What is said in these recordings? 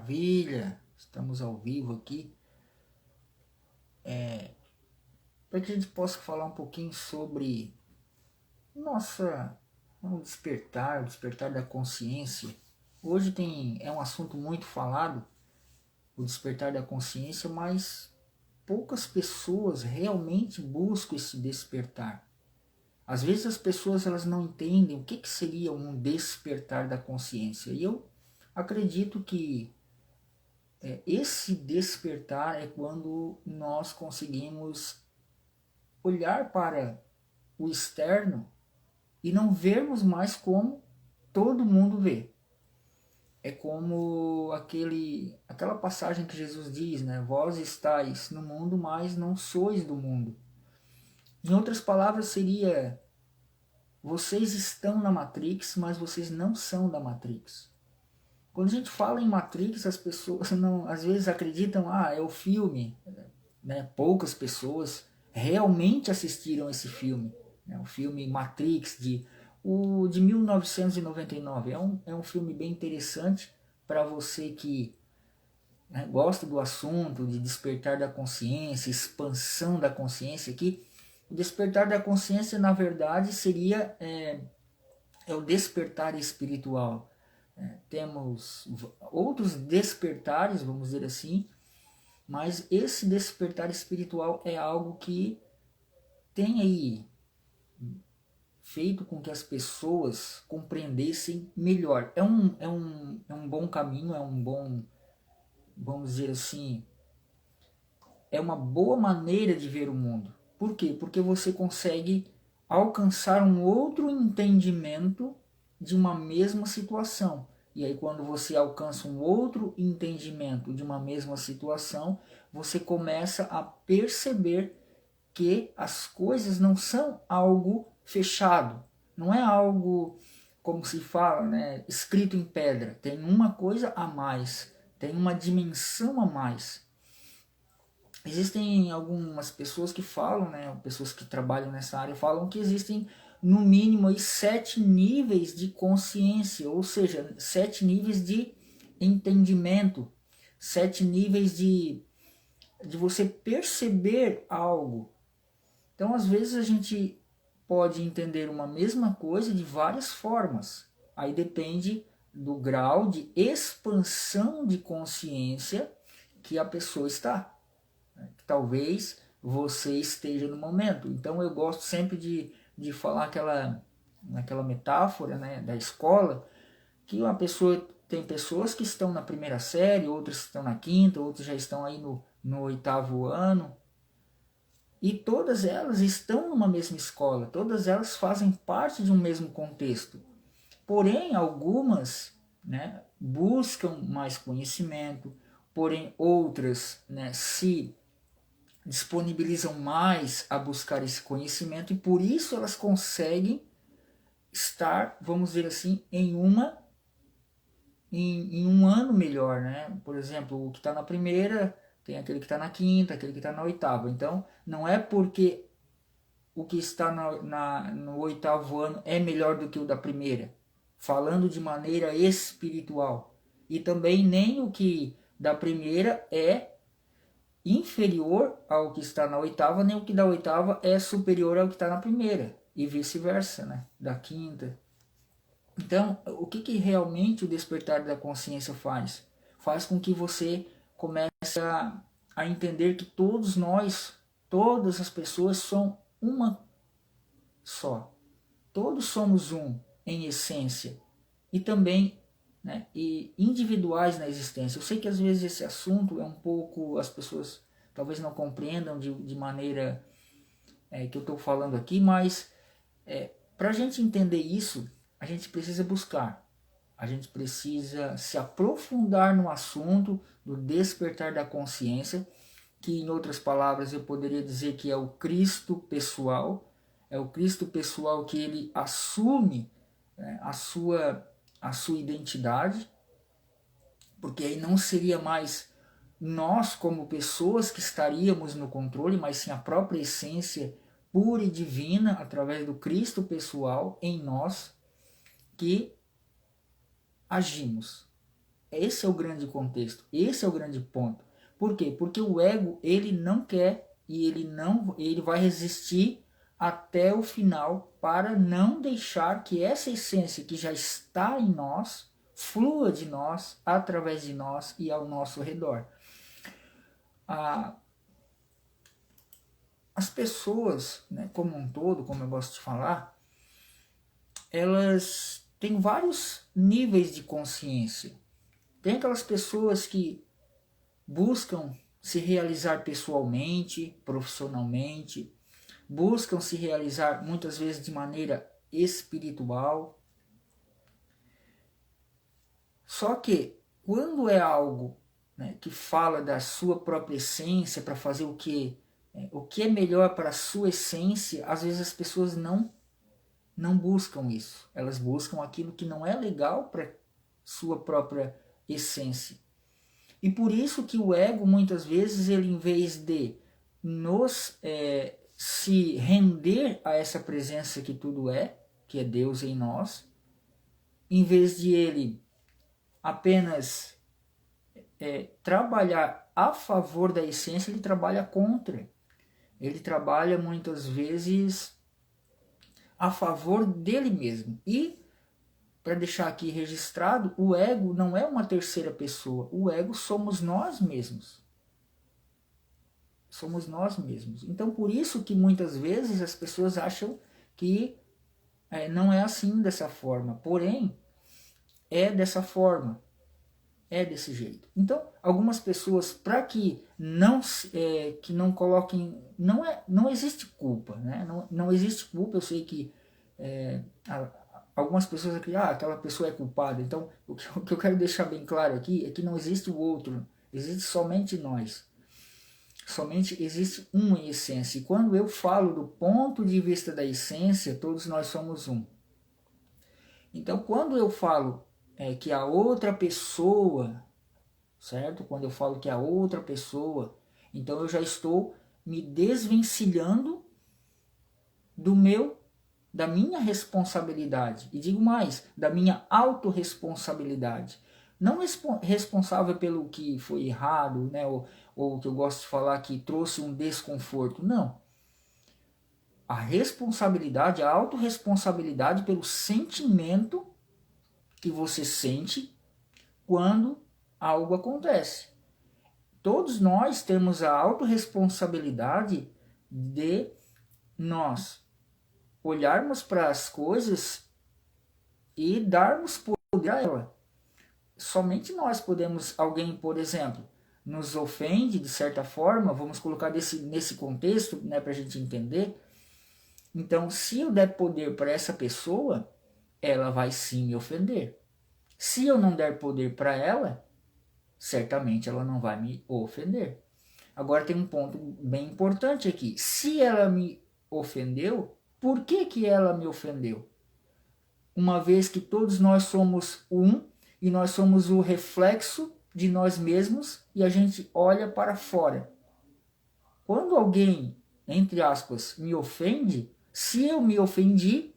Maravilha, estamos ao vivo aqui. Para que a gente possa falar um pouquinho sobre nossa o despertar da consciência. Hoje é um assunto muito falado, o despertar da consciência, mas poucas pessoas realmente buscam esse despertar. Às vezes as pessoas elas não entendem o que seria um despertar da consciência. E eu acredito que esse despertar é quando nós conseguimos olhar para o externo e não vermos mais como todo mundo vê. É como aquela passagem que Jesus diz, né? Vós estáis no mundo, mas não sois do mundo. Em outras palavras, seria: vocês estão na Matrix, mas vocês não são da Matrix. Quando a gente fala em Matrix, as pessoas não, às vezes acreditam, é o filme, né? Poucas pessoas realmente assistiram esse filme, né? O filme Matrix de 1999. É um filme bem interessante para você que, né, gosta do assunto de despertar da consciência, expansão da consciência. Aqui, o despertar da consciência, na verdade, seria o despertar espiritual. Temos outros despertares, vamos dizer assim, mas esse despertar espiritual é algo que tem aí feito com que as pessoas compreendessem melhor. É um bom caminho, vamos dizer assim, é uma boa maneira de ver o mundo. Por quê? Porque você consegue alcançar um outro entendimento de uma mesma situação. E aí, quando você alcança um outro entendimento de uma mesma situação, você começa a perceber que as coisas não são algo fechado, não é algo, como se fala, né, escrito em pedra. Tem uma coisa a mais, tem uma dimensão a mais. Existem algumas pessoas que falam, né, pessoas que trabalham nessa área, falam que existem no mínimo aí 7 níveis de consciência, ou seja, 7 níveis de entendimento, 7 níveis de você perceber algo. Então, às vezes, a gente pode entender uma mesma coisa de várias formas. Aí depende do grau de expansão de consciência que a pessoa está. Talvez você esteja no momento. Então, eu gosto sempre de falar aquela metáfora, né, da escola, que tem pessoas que estão na primeira série, outras estão na quinta, outras já estão aí no oitavo ano, e todas elas estão numa mesma escola, todas elas fazem parte de um mesmo contexto. Porém, algumas, né, buscam mais conhecimento, porém outras, né, se disponibilizam mais a buscar esse conhecimento e por isso elas conseguem estar, vamos dizer assim, em um ano melhor, né? Por exemplo, o que está na primeira tem aquele que está na quinta, aquele que está na oitava. Então, não é porque o que está no oitavo ano é melhor do que o da primeira, falando de maneira espiritual. E também nem o que da primeira é inferior ao que está na oitava, nem o que da oitava é superior ao que está na primeira, e vice-versa, né? Da quinta. Então, o que realmente o despertar da consciência faz? Faz com que você comece a entender que todos nós, todas as pessoas são uma só. Todos somos um em essência e também, né, e individuais na existência. Eu sei que às vezes esse assunto é um pouco, as pessoas talvez não compreendam de maneira que eu estou falando aqui, mas para a gente entender isso, a gente precisa buscar, a gente precisa se aprofundar no assunto do despertar da consciência, que em outras palavras eu poderia dizer que é o Cristo pessoal, é o Cristo pessoal que ele assume, né, a sua identidade, porque aí não seria mais nós como pessoas que estaríamos no controle, mas sim a própria essência pura e divina através do Cristo pessoal em nós que agimos. esse é o grande contexto, esse é o grande ponto. Por quê? Porque o ego, ele não quer e ele vai resistir até o final para não deixar que essa essência que já está em nós flua de nós, através de nós e ao nosso redor. As pessoas, né, como um todo, como eu gosto de falar, elas têm vários níveis de consciência. Tem aquelas pessoas que buscam se realizar pessoalmente, profissionalmente, buscam se realizar muitas vezes de maneira espiritual. Só que quando é algo, né, que fala da sua própria essência para fazer o que é melhor para a sua essência, às vezes as pessoas não buscam isso. Elas buscam aquilo que não é legal para sua própria essência. E por isso que o ego, muitas vezes, ele em vez de nos se render a essa presença que tudo é, que é Deus em nós, em vez de ele apenas trabalhar a favor da essência, ele trabalha contra. Ele trabalha muitas vezes a favor dele mesmo. E, para deixar aqui registrado, o ego não é uma terceira pessoa. O ego somos nós mesmos. Somos nós mesmos. Então, por isso que muitas vezes as pessoas acham que não é assim, dessa forma. Porém, é dessa forma. É desse jeito. Então, algumas pessoas, para que não coloquem... Não existe culpa, né? Não existe culpa. Eu sei que algumas pessoas acreditam, aquela pessoa é culpada. Então, o que eu quero deixar bem claro aqui é que não existe o outro. Existe somente nós. Somente existe um em essência. E quando eu falo do ponto de vista da essência, todos nós somos um. Então, quando eu falo que a outra pessoa, certo? Quando eu falo que a outra pessoa, então eu já estou me desvencilhando da minha responsabilidade. E digo mais, da minha autorresponsabilidade. Não responsável pelo que foi errado, né? Ou que eu gosto de falar que trouxe um desconforto. Não. A responsabilidade, a autorresponsabilidade pelo sentimento que você sente quando algo acontece. Todos nós temos a autorresponsabilidade de nós olharmos para as coisas e darmos poder a ela. Somente nós podemos, alguém, por exemplo, nos ofende de certa forma, vamos colocar nesse contexto, né, para a gente entender. Então, se eu der poder para essa pessoa, ela vai sim me ofender. Se eu não der poder para ela, certamente ela não vai me ofender. Agora tem um ponto bem importante aqui. Se ela me ofendeu, por que ela me ofendeu? Uma vez que todos nós somos um e nós somos o reflexo de nós mesmos e a gente olha para fora. Quando alguém, entre aspas, me ofende, se eu me ofendi,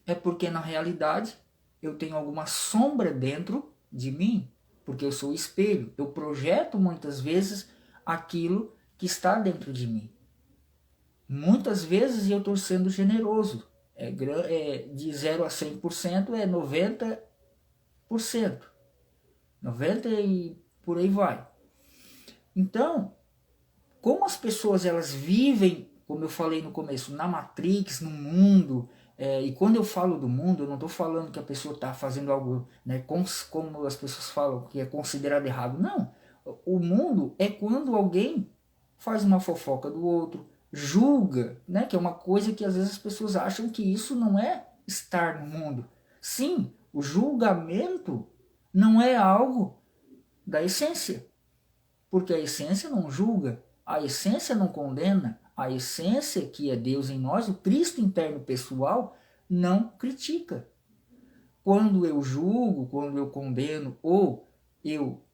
é porque na realidade eu tenho alguma sombra dentro de mim, porque eu sou o espelho. Eu projeto muitas vezes aquilo que está dentro de mim. Muitas vezes eu estou sendo generoso. De 0 a 100% é 90%. 90% e por aí vai. Então, como as pessoas elas vivem, como eu falei no começo, na Matrix, no mundo, e quando eu falo do mundo, eu não estou falando que a pessoa está fazendo algo, né, como as pessoas falam, que é considerado errado. Não. O mundo é quando alguém faz uma fofoca do outro, julga, né, que é uma coisa que às vezes as pessoas acham que isso não é estar no mundo. Sim, o julgamento não é algo da essência, porque a essência não julga, a essência não condena, a essência que é Deus em nós, o Cristo interno pessoal, não critica. Quando eu julgo, quando eu condeno ou eu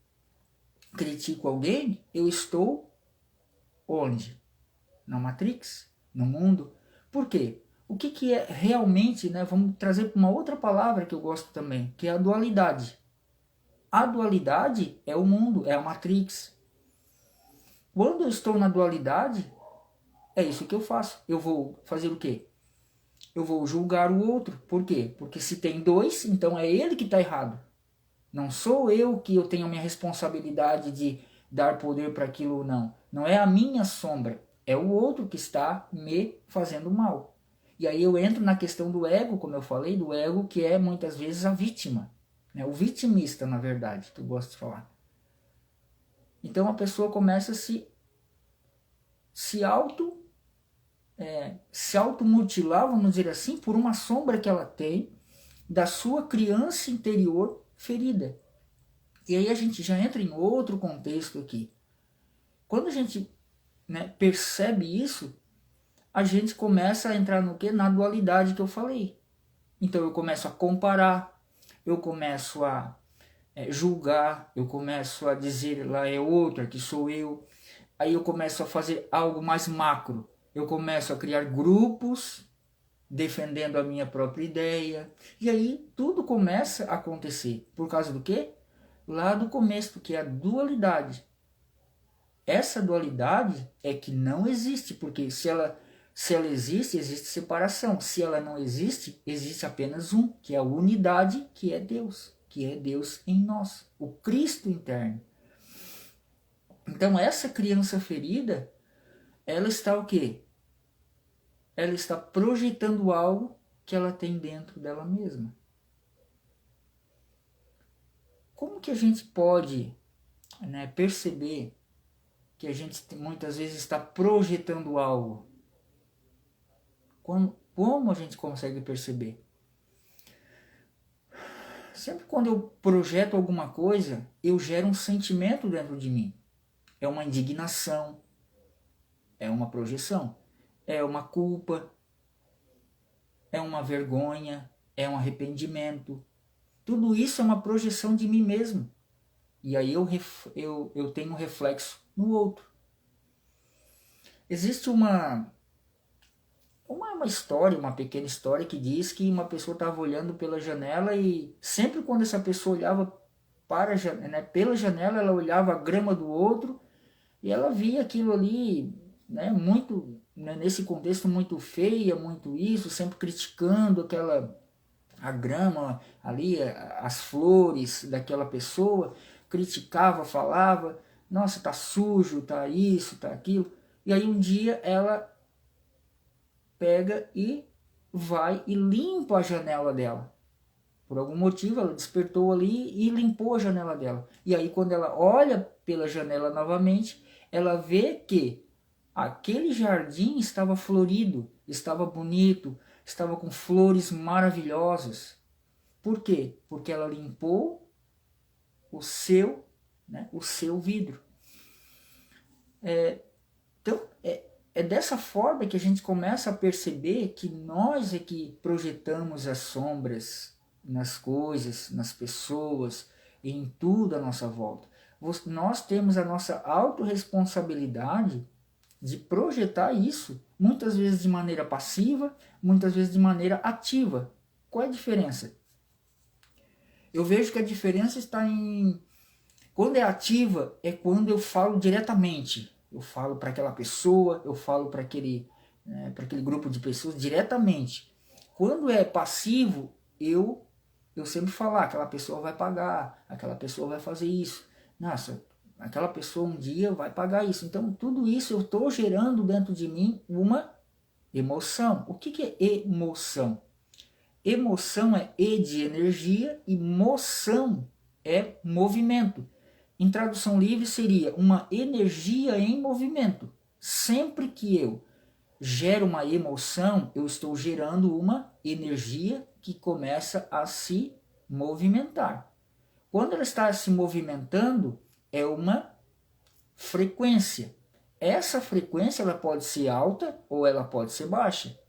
critico alguém, eu estou onde? Na Matrix, no mundo. Por quê? O que é realmente, né? Vamos trazer para uma outra palavra que eu gosto também, que é a dualidade. A dualidade é o mundo, é a Matrix. Quando eu estou na dualidade, é isso que eu faço. Eu vou fazer o quê? Eu vou julgar o outro. Por quê? Porque se tem dois, então é ele que está errado. Não sou eu que eu tenho a minha responsabilidade de dar poder para aquilo ou não. Não é a minha sombra. É o outro que está me fazendo mal. E aí eu entro na questão do ego, como eu falei, do ego que é muitas vezes a vítima. Né? O vitimista, na verdade, tu gosta de falar. Então a pessoa começa a se automutilar, vamos dizer assim, por uma sombra que ela tem da sua criança interior ferida. E aí a gente já entra em outro contexto aqui. Quando a gente, né, percebe isso, a gente começa a entrar no quê? Na dualidade que eu falei. Então eu começo a comparar, eu começo a julgar, eu começo a dizer lá é outro, aqui sou eu. Aí eu começo a fazer algo mais macro. Eu começo a criar grupos defendendo a minha própria ideia. E aí tudo começa a acontecer. Por causa do quê? Lá do começo, que é a dualidade. Essa dualidade é que não existe, porque se ela existe, existe separação. Se ela não existe, existe apenas um, que é a unidade, que é Deus em nós, o Cristo interno. Então essa criança ferida, ela está o quê? Ela está projetando algo que ela tem dentro dela mesma. Como que a gente pode, né, perceber que a gente muitas vezes está projetando algo? Como a gente consegue perceber? Sempre quando eu projeto alguma coisa, eu gero um sentimento dentro de mim. É uma indignação, é uma projeção, é uma culpa, é uma vergonha, é um arrependimento. Tudo isso é uma projeção de mim mesmo. E aí eu tenho um reflexo no outro. Existe uma história, uma pequena história que diz que uma pessoa estava olhando pela janela e sempre quando essa pessoa olhava pela janela, ela olhava a grama do outro e ela via aquilo ali, né, muito, né, nesse contexto muito feia, muito isso, sempre criticando a grama ali, as flores daquela pessoa, criticava, falava, nossa, tá sujo, tá isso, tá aquilo. E aí um dia ela pega e vai e limpa a janela dela. Por algum motivo ela despertou ali e limpou a janela dela. E aí quando ela olha pela janela novamente, ela vê que aquele jardim estava florido, estava bonito, estava com flores maravilhosas. Por quê? Porque ela limpou o seu vidro. Então, é dessa forma que a gente começa a perceber que nós é que projetamos as sombras nas coisas, nas pessoas, em tudo à nossa volta. Nós temos a nossa autorresponsabilidade de projetar isso, muitas vezes de maneira passiva, muitas vezes de maneira ativa. Qual é a diferença? Eu vejo que a diferença está em... Quando é ativa, é quando eu falo diretamente. Eu falo para aquela pessoa, eu falo para aquele grupo de pessoas diretamente. Quando é passivo, eu sempre falo, aquela pessoa vai pagar, aquela pessoa vai fazer isso. Nossa, aquela pessoa um dia vai pagar isso. Então, tudo isso eu estou gerando dentro de mim uma emoção. O que é emoção? Emoção é E de energia e moção é movimento. Em tradução livre seria uma energia em movimento. Sempre que eu gero uma emoção, eu estou gerando uma energia que começa a se movimentar. Quando ela está se movimentando, é uma frequência. Essa frequência ela pode ser alta ou ela pode ser baixa.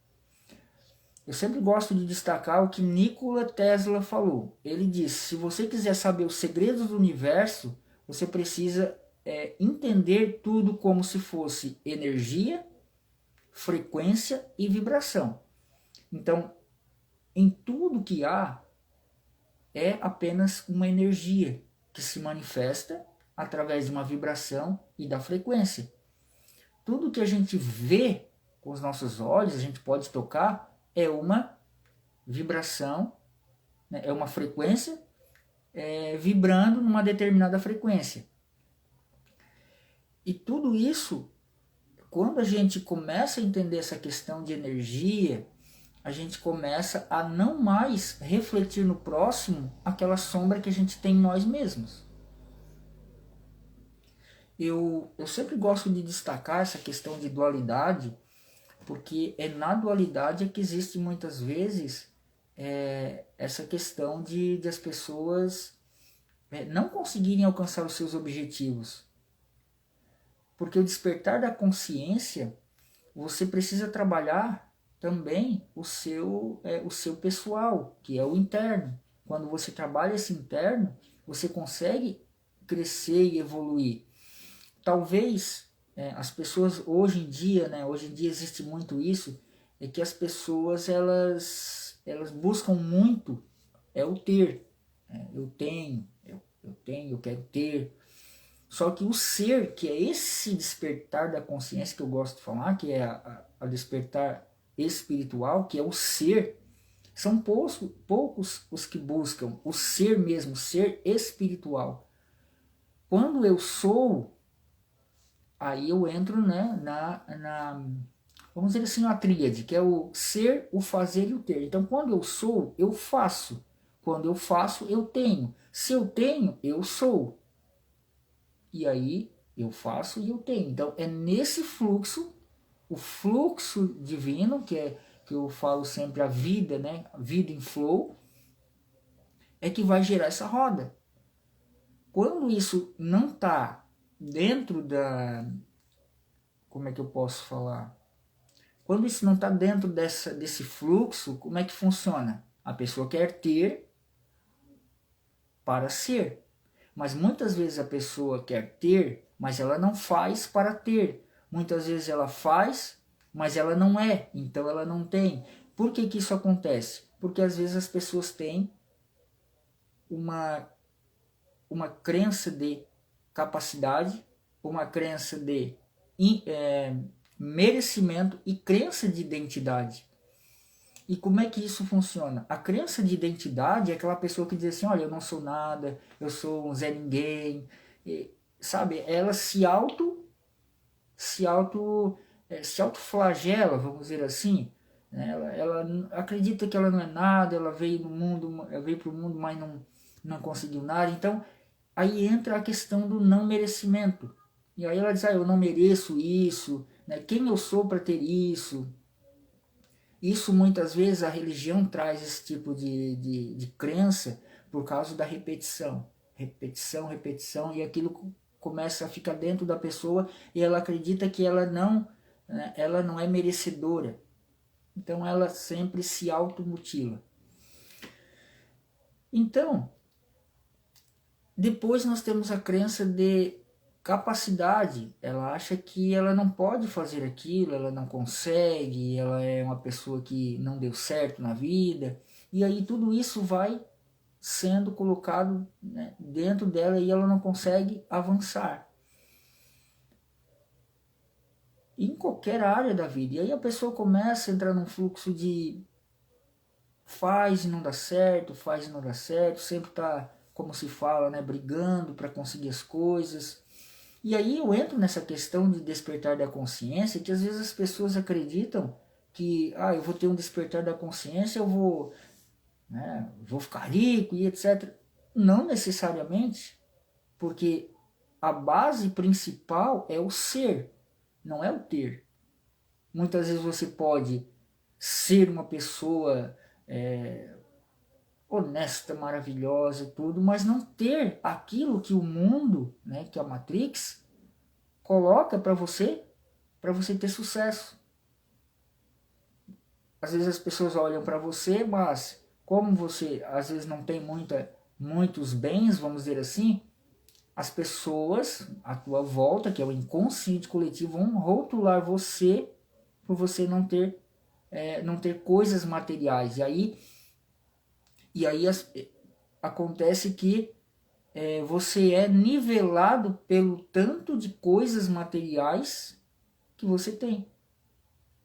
Eu sempre gosto de destacar o que Nikola Tesla falou. Ele disse, se você quiser saber os segredos do universo, você precisa entender tudo como se fosse energia, frequência e vibração. Então, em tudo que há, é apenas uma energia que se manifesta através de uma vibração e da frequência. Tudo que a gente vê com os nossos olhos, a gente pode tocar, é uma vibração, né? É uma frequência vibrando numa determinada frequência. E tudo isso, quando a gente começa a entender essa questão de energia, a gente começa a não mais refletir no próximo aquela sombra que a gente tem em nós mesmos. Eu sempre gosto de destacar essa questão de dualidade, porque é na dualidade que existe muitas vezes essa questão de as pessoas não conseguirem alcançar os seus objetivos. Porque o despertar da consciência, você precisa trabalhar também o seu pessoal, que é o interno. Quando você trabalha esse interno, você consegue crescer e evoluir. Talvez as pessoas hoje em dia, né, hoje em dia existe muito isso, é que as pessoas elas buscam muito o ter. Eu tenho, eu quero ter. Só que o ser, que é esse despertar da consciência que eu gosto de falar, que é a despertar espiritual, que é o ser, são poucos os que buscam o ser mesmo, o ser espiritual. Quando eu sou, aí eu entro, né, vamos dizer assim, uma tríade, que é o ser, o fazer e o ter. Então, quando eu sou, eu faço. Quando eu faço, eu tenho. Se eu tenho, eu sou. E aí eu faço e eu tenho. Então é nesse fluxo, o fluxo divino, que eu falo sempre a vida, né? A vida em flow, é que vai gerar essa roda. Quando isso não está dentro da... Como é que eu posso falar? Quando isso não está dentro desse fluxo, como é que funciona? A pessoa quer ter para ser. Mas muitas vezes a pessoa quer ter, mas ela não faz para ter. Muitas vezes ela faz, mas ela não é, então ela não tem. Por que isso acontece? Porque às vezes as pessoas têm uma crença de capacidade, uma crença de merecimento e crença de identidade. E como é que isso funciona? A crença de identidade é aquela pessoa que diz assim, olha, eu não sou nada, eu sou um Zé Ninguém, sabe? Ela se autoflagela, vamos dizer assim, né? Ela acredita que ela não é nada, ela veio no mundo, ela veio para o mundo, mas não conseguiu nada. Então, aí entra a questão do não merecimento. E aí ela diz, eu não mereço isso, né? Quem eu sou para ter isso? Isso muitas vezes a religião traz esse tipo de crença por causa da repetição. Repetição, repetição, e aquilo começa a ficar dentro da pessoa e ela acredita que ela não é merecedora. Então ela sempre se automutila. Então, depois nós temos a crença de capacidade. Ela acha que ela não pode fazer aquilo, ela não consegue, ela é uma pessoa que não deu certo na vida. E aí tudo isso vai sendo colocado, né, dentro dela e ela não consegue avançar. Em qualquer área da vida. E aí a pessoa começa a entrar num fluxo de faz e não dá certo, faz e não dá certo, sempre está, como se fala, né, brigando para conseguir as coisas. E aí eu entro nessa questão de despertar da consciência, que às vezes as pessoas acreditam que eu vou ter um despertar da consciência, eu vou ficar rico e etc. Não necessariamente, porque a base principal é o ser, não é o ter. Muitas vezes você pode ser uma pessoa honesta, maravilhosa, tudo, mas não ter aquilo que o mundo, né, que a Matrix coloca para você ter sucesso. Às vezes as pessoas olham para você, mas como você às vezes não tem muitos bens, vamos dizer assim, as pessoas à tua volta, que é o inconsciente coletivo, vão rotular você por você não ter coisas materiais. E aí acontece que você é nivelado pelo tanto de coisas materiais que você tem.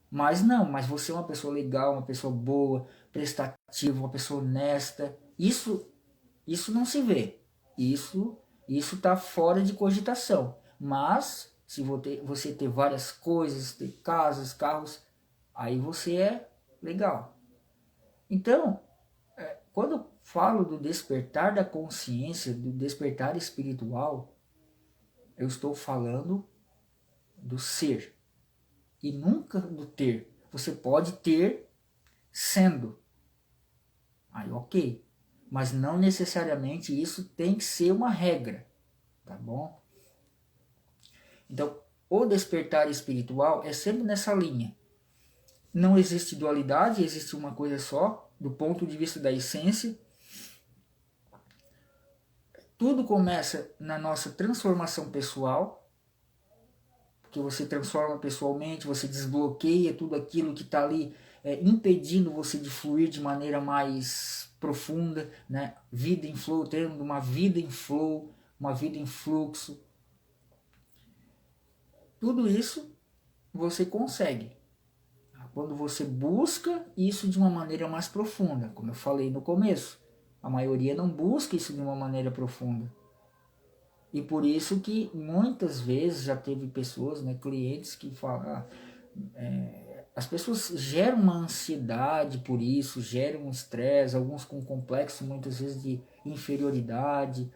Mas não, mas você é uma pessoa legal, uma pessoa boa, prestativa, uma pessoa honesta. Isso não se vê. Isso está fora de cogitação. Mas se você ter várias coisas, ter casas, carros, aí você é legal. Então, quando eu falo do despertar da consciência, do despertar espiritual, eu estou falando do ser e nunca do ter. Você pode ter sendo, aí ok, mas não necessariamente isso tem que ser uma regra, tá bom? Então, o despertar espiritual é sempre nessa linha. Não existe dualidade, existe uma coisa só, do ponto de vista da essência. Tudo começa na nossa transformação pessoal, porque você transforma pessoalmente, você desbloqueia tudo aquilo que está ali impedindo você de fluir de maneira mais profunda, né? Vida em flow, tendo uma vida em flow, uma vida em fluxo. Tudo isso você consegue quando você busca isso de uma maneira mais profunda, como eu falei no começo. A maioria não busca isso de uma maneira profunda. E por isso que muitas vezes já teve pessoas, né, clientes que falam, as pessoas geram uma ansiedade por isso, geram um estresse, alguns com complexo muitas vezes de inferioridade.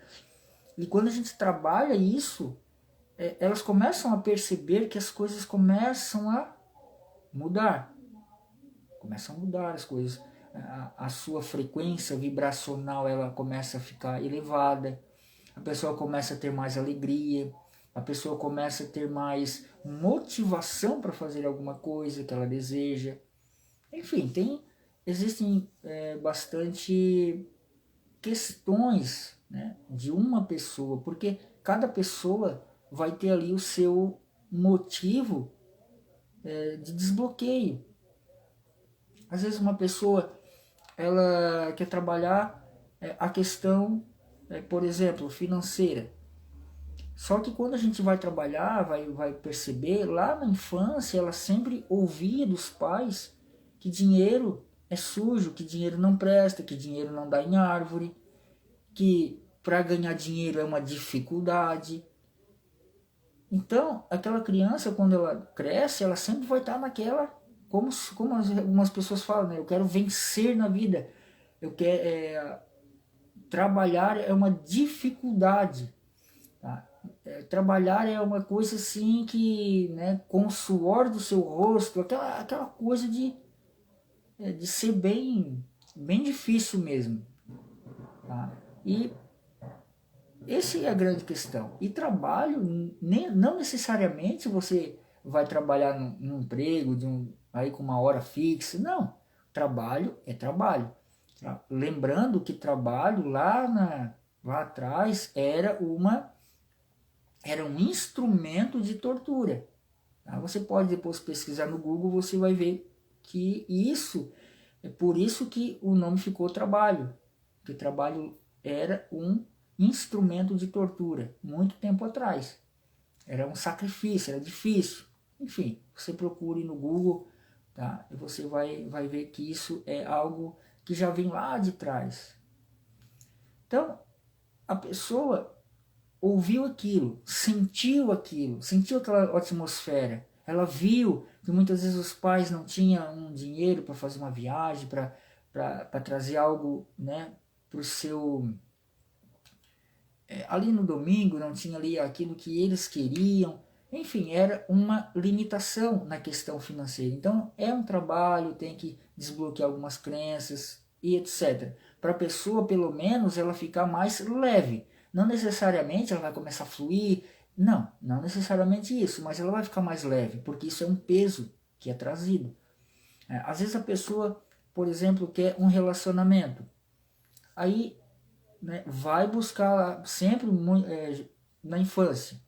E quando a gente trabalha isso, elas começam a perceber que as coisas começam a mudar. Começam a mudar as coisas. A sua frequência vibracional ela começa a ficar elevada. A pessoa começa a ter mais alegria. A pessoa começa a ter mais motivação para fazer alguma coisa que ela deseja. Enfim, existem bastante questões, né, de uma pessoa, porque cada pessoa vai ter ali o seu motivo de desbloqueio. Às vezes uma pessoa ela quer trabalhar a questão, por exemplo, financeira. Só que quando a gente vai trabalhar, vai perceber, lá na infância ela sempre ouvia dos pais que dinheiro é sujo, que dinheiro não presta, que dinheiro não dá em árvore, que para ganhar dinheiro é uma dificuldade. Então, aquela criança, quando ela cresce, ela sempre vai estar naquela, como algumas pessoas falam, né? Eu quero vencer na vida, eu quero trabalhar é uma dificuldade, tá? Trabalhar é uma coisa assim que, né, com o suor do seu rosto, aquela coisa de ser bem difícil mesmo, tá? E essa é a grande questão. E trabalho, não necessariamente você vai trabalhar num emprego aí com uma hora fixa. Não. Trabalho é trabalho. Lembrando que trabalho lá atrás era um instrumento de tortura. Tá? Você pode depois pesquisar no Google, você vai ver que é por isso que o nome ficou trabalho. Porque trabalho era um instrumento de tortura, muito tempo atrás. Era um sacrifício, era difícil. Enfim, você procure no Google, tá? E você vai ver que isso é algo que já vem lá de trás. Então, a pessoa ouviu aquilo, sentiu aquela atmosfera. Ela viu que muitas vezes os pais não tinham um dinheiro para fazer uma viagem, para trazer algo, né, para o seu ali no domingo, não tinha ali aquilo que eles queriam. Enfim, era uma limitação na questão financeira. Então, é um trabalho, tem que desbloquear algumas crenças e etc. Para a pessoa, pelo menos, ela ficar mais leve. Não necessariamente ela vai começar a fluir. Não necessariamente isso, mas ela vai ficar mais leve, porque isso é um peso que é trazido. Às vezes a pessoa, por exemplo, quer um relacionamento. Aí, né, vai buscar sempre na infância.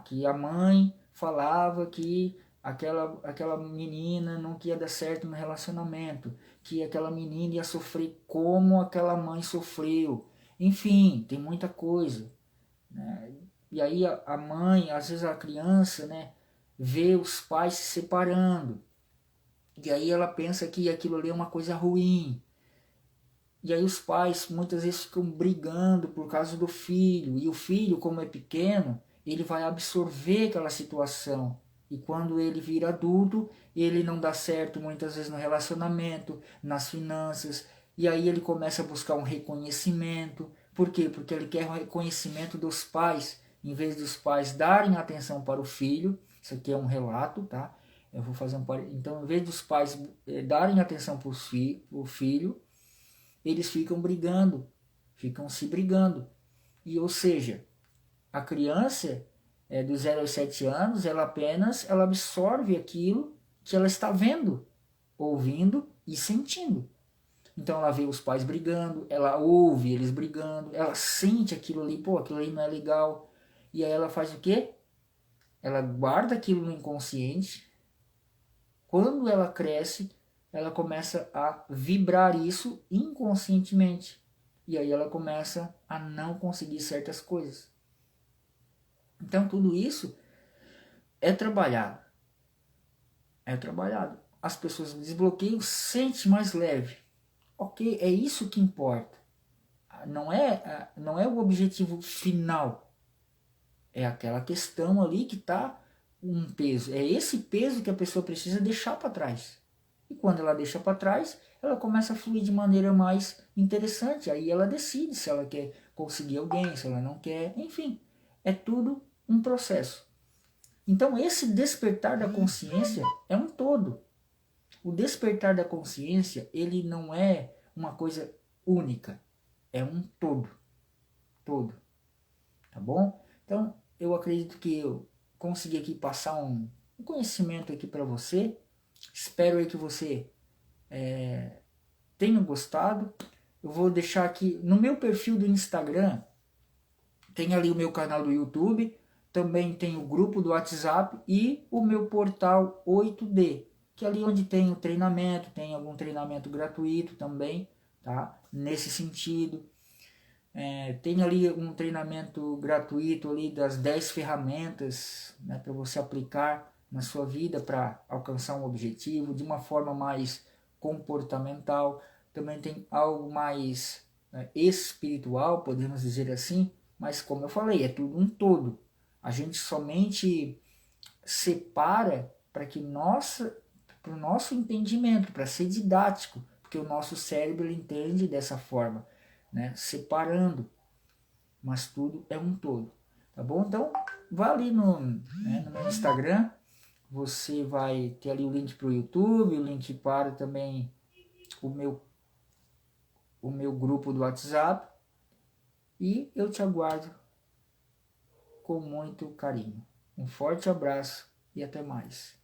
Que a mãe falava que aquela menina não ia dar certo no relacionamento, que aquela menina ia sofrer como aquela mãe sofreu. Enfim, tem muita coisa, né? E aí a mãe, às vezes a criança, né, vê os pais se separando. E aí ela pensa que aquilo ali é uma coisa ruim. E aí os pais muitas vezes ficam brigando por causa do filho. E o filho, como é pequeno, ele vai absorver aquela situação. E quando ele vira adulto, ele não dá certo muitas vezes no relacionamento, nas finanças. E aí ele começa a buscar um reconhecimento. Por quê? Porque ele quer o reconhecimento dos pais. Em vez dos pais darem atenção para o filho, isso aqui é um relato, tá? Eu vou fazer um. Então, em vez dos pais darem atenção para o filho, eles ficam brigando, ficam se brigando. E ou seja, a criança dos 0 aos 7 anos, ela absorve aquilo que ela está vendo, ouvindo e sentindo. Então ela vê os pais brigando, ela ouve eles brigando, ela sente aquilo ali, pô, aquilo ali não é legal. E aí ela faz o quê? Ela guarda aquilo no inconsciente. Quando ela cresce, ela começa a vibrar isso inconscientemente. E aí ela começa a não conseguir certas coisas. Então tudo isso é trabalhado. É trabalhado. As pessoas desbloqueiam, sente mais leve. Ok, é isso que importa. Não é o objetivo final. É aquela questão ali que está um peso. É esse peso que a pessoa precisa deixar para trás. E quando ela deixa para trás, ela começa a fluir de maneira mais interessante. Aí ela decide se ela quer conseguir alguém, se ela não quer. Enfim, é tudo um processo. Então, esse despertar da consciência é um todo. O despertar da consciência, ele não é uma coisa única. É um todo. Todo. Tá bom? Então, eu acredito que eu consegui aqui passar um conhecimento aqui para você. Espero aí que você tenha gostado. Eu vou deixar aqui no meu perfil do Instagram, tem ali o meu canal do YouTube, também tem o grupo do WhatsApp e o meu portal 8D, que é ali onde tem o treinamento, tem algum treinamento gratuito também, tá? Nesse sentido. Tem ali um treinamento gratuito ali das 10 ferramentas, né, para você aplicar na sua vida para alcançar um objetivo de uma forma mais comportamental. Também tem algo mais espiritual, podemos dizer assim, mas como eu falei, é tudo um todo. A gente somente separa para o nosso entendimento, para ser didático, porque o nosso cérebro ele entende dessa forma, né? Separando, mas tudo é um todo, tá bom? Então, vá ali no meu Instagram, você vai ter ali o link para o YouTube, o link para também o meu, o meu grupo do WhatsApp, e eu te aguardo com muito carinho. Um forte abraço e até mais.